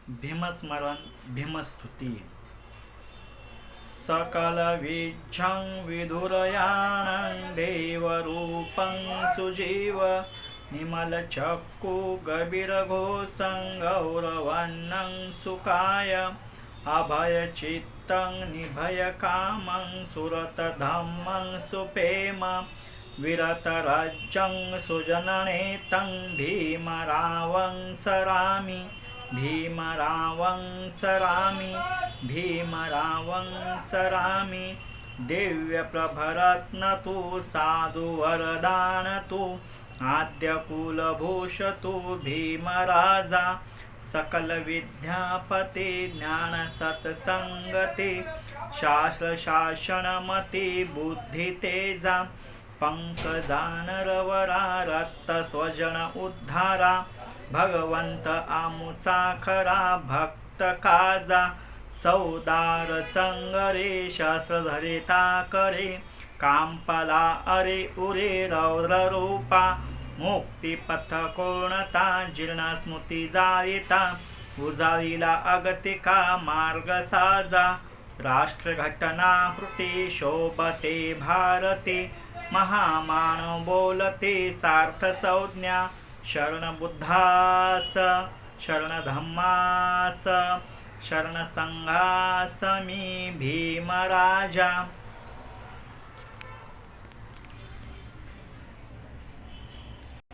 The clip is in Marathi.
भीमस्मरण भीमस्तुती सकलविज्झं विधुरयानं देवरूपं सुजीव निमलचक्षु गभीरघोषं गौरवन्नं सुकाय अभयचित्तं निभयकामं सुरतधम्मं सुपेम विरतराज्यं सुजननेतं भीमरावं सरामि भीमरावं सरामि भीमरावं सरामि दिव्यप्रभरत्नतु साधुवरदानतु आद्यकुलभूषतु भीमराजा सकलविद्यापति ज्ञानसत्संगति शास्त्रशासनमति बुद्धितेजा पंकजानरवरा रक्तस्वजन उद्धारा भगवंत आमुचा खरा भक्त काजा चौदार संगरे शास्त्रधरिता करे कांपला अरे उरे रौद्र रूपा मुक्तिपथ कोणता जीर्ण स्मृती जाळिता उजाळीला अगतिका मार्ग साजा राष्ट्रघटना कृती शोभते भारते महामानव बोलते सार्थ संज्ञा शरण बुद्धास शरण धम्मास शरण संघास मी भीमराजा।